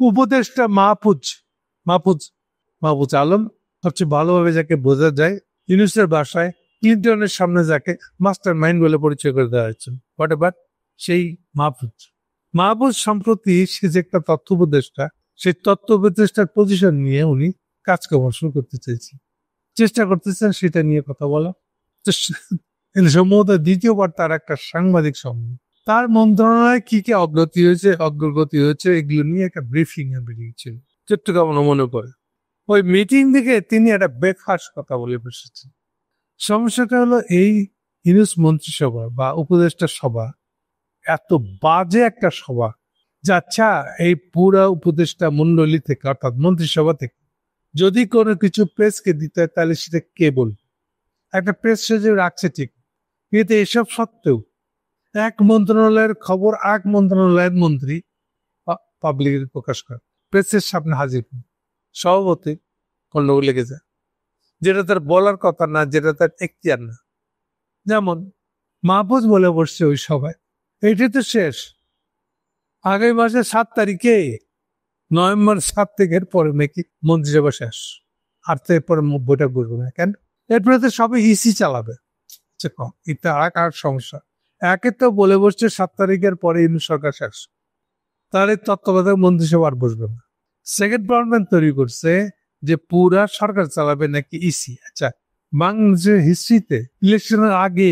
উপদেষ্টা মাহফুজ আলম সবচেয়ে ভালোভাবে যাকে বোঝা যায়, ইউনূসের বাসায় ক্লিনটনের সামনে যাকে মাস্টার মাইন্ড বলে পরিচয় করে দেওয়া হয়েছে, হোয়াটএভার, সেই মাহফুজ সম্প্রতি সে যে একটা তথ্য উপদেষ্টা, সেই তথ্য উপদেষ্টার পজিশন নিয়ে উনি কাজকর্ম শুরু করতে চেষ্টা করতেছেন সেটা নিয়ে কথা বলা। সম্ভবত দ্বিতীয়বার তার একটা সাংবাদিক সম্মেলন, তার মন্ত্রণালয়ে কি কি অগ্রগতি হয়েছে এগুলো নিয়ে একটা ব্রিফিং এ বেরিয়েছিল চট্টগ্রাম মনে পড়ে। ওই মিটিং থেকে তিনি একটা বেফাস কথা বলে বসেছেন। সমস্যাটা হলো এই ইউনূস মন্ত্রিসভা বা উপদেষ্টা সভা এত বাজে একটা সভা, আচ্ছা এই পুরা উপদেষ্টা মন্ডলী থেকে অর্থাৎ মন্ত্রিসভা থেকে যদি কোনো কিছু প্রেসকে দিতে হয় তাহলে সেটা কে বলবে? একটা প্রেস যে রাখছে ঠিক, কিন্তু এসব সত্ত্বেও এক মন্ত্রণালয়ের খবর এক মন্ত্রণালয়ের মন্ত্রী পাবলিক প্রকাশ করে, প্রেসের সামনে হাজির, সভাপতি গন্ডগোল লেগে যায়, যেটা তার বলার কথা না, যেটা তার এখতিয়ার না। যেমন মাহফুজ বলে বসছে ওই সভায়, এইটা তো শেষ, আগামী মাসের 7 তারিখে, নভেম্বর 7 তারিখের পরে নাকি মন্ত্রিসভা শেষ, আর তো এরপরে বৈঠক বসবে না। কেন? এরপরে তো সবাই ইসি চালাবে। এটা আর সমস্যা। একে তো বলে বসছে 7 তারিখের পরে ইউনূস সরকার শেষ, তাহলে তত্ত্বাবধায়ক মন্ত্রিসভা আর বসবে না। সেকেন্ড প্রবলেম তৈরি করছে যে পুরা সরকার চালাবে নাকি ইসি। আচ্ছা, বাংলাদেশের হিস্ট্রিতে ইলেকশনের আগে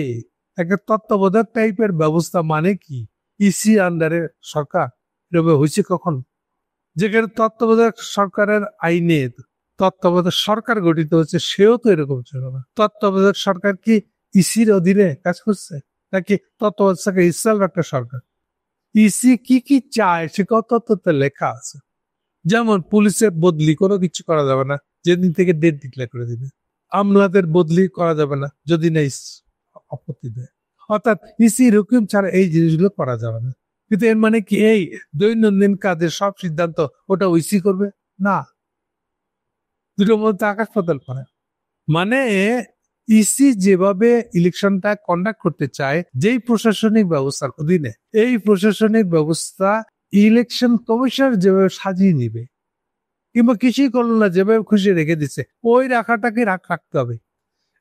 একটা তত্ত্বাবধায়ক টাইপের ব্যবস্থা মানে কি? ইসি আন্ডারে সরকার এভাবে হয়েছে কখন? যেখানে তত্ত্বাবধায়ক সরকারের আইনে তত্ত্বাবধায়ক সরকার গঠিত হচ্ছে, সেও তো এরকম ছিল না। তত্ত্বাবধায়ক সরকার কি ইসির অধীনে কাজ করছে, নাকি তত্ত্বাবধায়ক সরকার ইসলাম একটা সরকার? ইসি কি কি চায় সে তত্ত্বতে লেখা আছে। যেমন পুলিশের বদলি কোনো কিছু করা যাবে না যেদিন থেকে ডেট ডিক্লেয়ার করে দিবে, আমলাদের বদলি করা যাবে না যদি না আপত্তি দেয়, অর্থাৎ ইসির হুকুম ছাড়া এই জিনিসগুলো করা যাবে না। কিন্তু এর মানে কি এই দৈনন্দিন কাজের সব সিদ্ধান্ত ওটা ইসি করবে? না, দুটোর মধ্যে আকাশ পাতাল করে। মানে ইসি যেভাবে ইলেকশনটা কন্ডাক্ট করতে চায় যেই প্রশাসনিক ব্যবস্থার অধীনে, এই প্রশাসনিক ব্যবস্থা ইলেকশন কমিশনার যেভাবে সাজিয়ে নিবে কিংবা কিছুই করলো না, যেভাবে খুশি রেখে দিচ্ছে, ওই রাখাটাকে রাখতে হবে।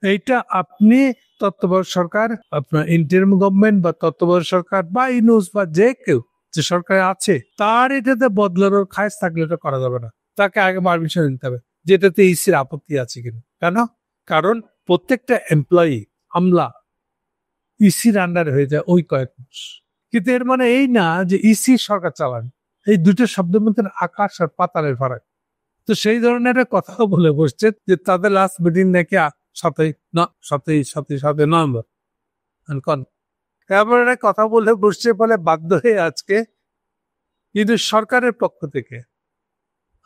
এইটা আপনি তত্ত্বাবধায়ক সরকার, আপনার ইন্টারিম গভর্নমেন্ট বা তত্ত্বাবধায়ক সরকার বা ইউনূস বা যে কেউ যে সরকারে আছে তার এটাতে বদলানোর খায়স থাকলে এটা করা যাবে না। তাকে আগে পারমিশন নিতে হবে যেটাতে ইসির আপত্তি আছে কিনা। কেন? কারণ প্রত্যেকটা এমপ্লয়ি আমলা ইসির আন্ডারে হয়ে যায় ওই কয়েক মাস। কিন্তু এর মানে এই না যে ইসি সরকার চালান। এই দুটো শব্দের মধ্যে আকাশ আর পাতালের ফারাক। তো সেই ধরনের একটা কথা বলে বসছে যে তাদের লাস্ট মিটিং নাকি 7 নভেম্বর। এবার একটা কথা বলে বসছে ফলে বাধ্য হয়ে আজকে কিন্তু সরকারের পক্ষ থেকে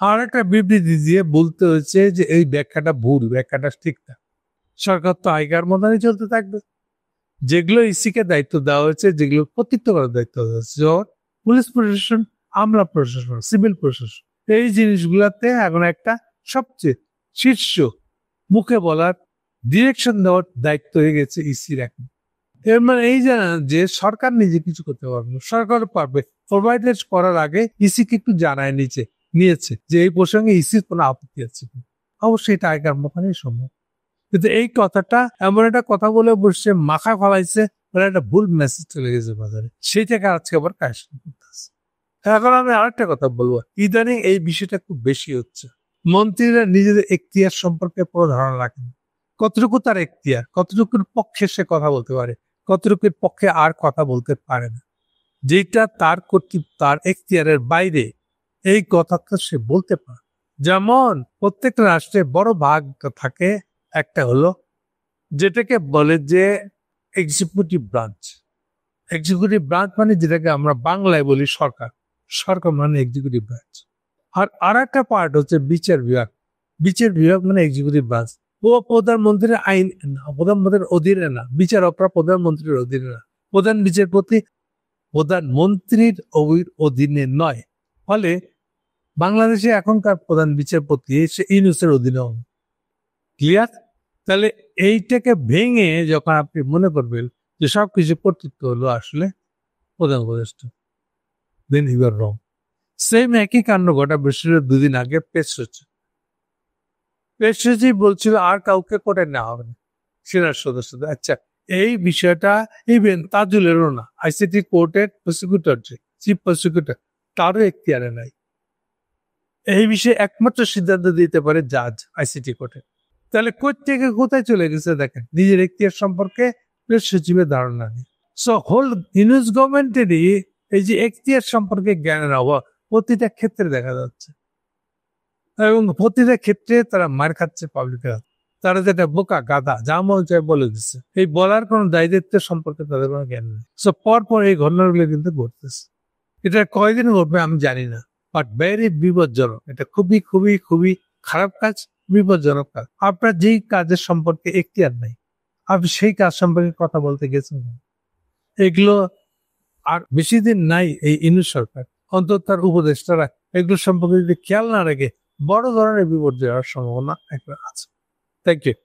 আর একটা বিবৃতি দিয়ে বলতে হচ্ছে যে এই ব্যাখ্যাটা ভুল, ব্যাখ্যাটা ঠিক না। সরকার তো আগেকার মতনই চলতে থাকবে। যেগুলো ইসিকে দায়িত্ব দেওয়া হয়েছে, যেগুলো কর্তৃত্ব করার দায়িত্ব দেওয়া হয়েছে, যেমন পুলিশ প্রশাসন, আমলা প্রশাসন, সিভিল প্রশাসন, এই জিনিসগুলাতে এখন একটা সবচেয়ে শীর্ষ মুখে বলার, ডিরেকশন দেওয়ার দায়িত্ব হয়ে গেছে ইসির এখন। এর মানে এই জানা যে সরকার নিজে কিছু করতে পারবে না, সরকার পারবে প্রোভাইডেড করার আগে ইসিকে একটু জানায় নিয়েছে যে এই প্রসঙ্গে ইসির কোনো আপত্তি আছে। অবশ্যই এটা আগেকার মতনই সম্ভব। কিন্তু এই কথাটা এমন একটা কথা বলে বসছে, মাথা ফলাইছে, একটা ভুল মেসেজ চলে গেছে বাজারে, সেইটাকে আজকে আবার কারেকশন করতেছে। এখন আমি আরেকটা কথা বলবো, ইদানিং এই বিষয়টা খুব বেশি হচ্ছে। মন্ত্রীরা নিজেদের এখতিয়ার সম্পর্কে পুরো ধারণা রাখেন, কতটুকু তার এখতিয়ার, কতটুকুর পক্ষে সে কথা বলতে পারে, কতটুকুর পক্ষে আর কথা বলতে পারে না। যেটা তার কর্তৃত্ব, তার এখতিয়ারের বাইরে, এই কথাটা সে বলতে পারে। যেমন প্রত্যেকটা রাষ্ট্রে বড় ভাগ থাকে, একটা হলো যেটাকে বলে যে এক্সিকিউটিভ ব্রাঞ্চ। এক্সিকিউটিভ ব্রাঞ্চ মানে যেটাকে আমরা বাংলায় বলি সরকার, সরকার মানে এক্সিকিউটিভ ব্রাঞ্চ। আর একটা পার্ট হচ্ছে বিচার বিভাগ। বিচার বিভাগ মানে এক্সিকিউটিভ ব্রাঞ্চ। ও প্রধানমন্ত্রীর আইন প্রধানমন্ত্রীর অধীনে না, বিচারকরা প্রধানমন্ত্রীর অধীনে না, প্রধান বিচারপতি প্রধানমন্ত্রীর অধীনে নয়। ফলে বাংলাদেশে এখনকার প্রধান বিচারপতি সে ইউনূসের অধীনে। ক্লিয়ার? তাহলে এইটাকে ভেঙে যখন আপনি মনে করবেন যে সবকিছু কর্তৃত্ব হলো আসলে প্রধান উপদেষ্টা, দেন ইউ আর রং। সেম একই কাণ্ড ঘটা বৃহস্পতিবার 2 দিন আগে পেশ সচিব বলছিল আর কাউকে কোর্টে নেওয়া হবে না সেনার সদস্যদের। আচ্ছা, এই বিষয়টা ইভেন তাজুলেরও না, আইসিটি কোর্টের প্রসিকিউটর, যে চিফ প্রসিকিউটর, তারও এখতিয়ারে নাই। এই বিষয়ে একমাত্র সিদ্ধান্ত দিতে পারে জাজ আইসিটি কোর্টে। তাহলে কোর্ট থেকে কোথায় চলে গেছে দেখেন, নিজের এখতিয়ার সম্পর্কে প্রেস সচিবের ধারণা নেই। সো হোল ইউনুস গভর্নমেন্টেরই এই যে এখতিয়ার সম্পর্কে জ্ঞানের অভাব প্রতিটা ক্ষেত্রে দেখা যাচ্ছে, এবং প্রতিটা ক্ষেত্রে তারা মার খাচ্ছে পাবলিকের হাতে। তারা যেটা বোকা গাধা যা মন চায় বলে দিচ্ছে, এই বলার কোনো দায়িত্বের সম্পর্কে তাদের কোনো জ্ঞান নেই। সো পরপর এই ঘটনাগুলো কিন্তু ঘটতেছে। এটা কয়দিন ঘটবে আমি জানি না, বাট ভেরি বিপজ্জনক। এটা খুবই খুবই খুবই খারাপ কাজ, বিপজ্জনক কাজ। আপনার যেই কাজের সম্পর্কে এখতিয়ার নাই, আপনি সেই কাজ সম্পর্কে কথা বলতে গেছেন। এগুলো আর বেশি দিন নাই। এই ইউনূস সরকার, অন্তত তার উপদেষ্টারা এগুলো সম্পর্কে যদি খেয়াল না রাখে, বড় ধরনের বিপর্যয় হওয়ার সম্ভাবনা একটা আছে। Thank you.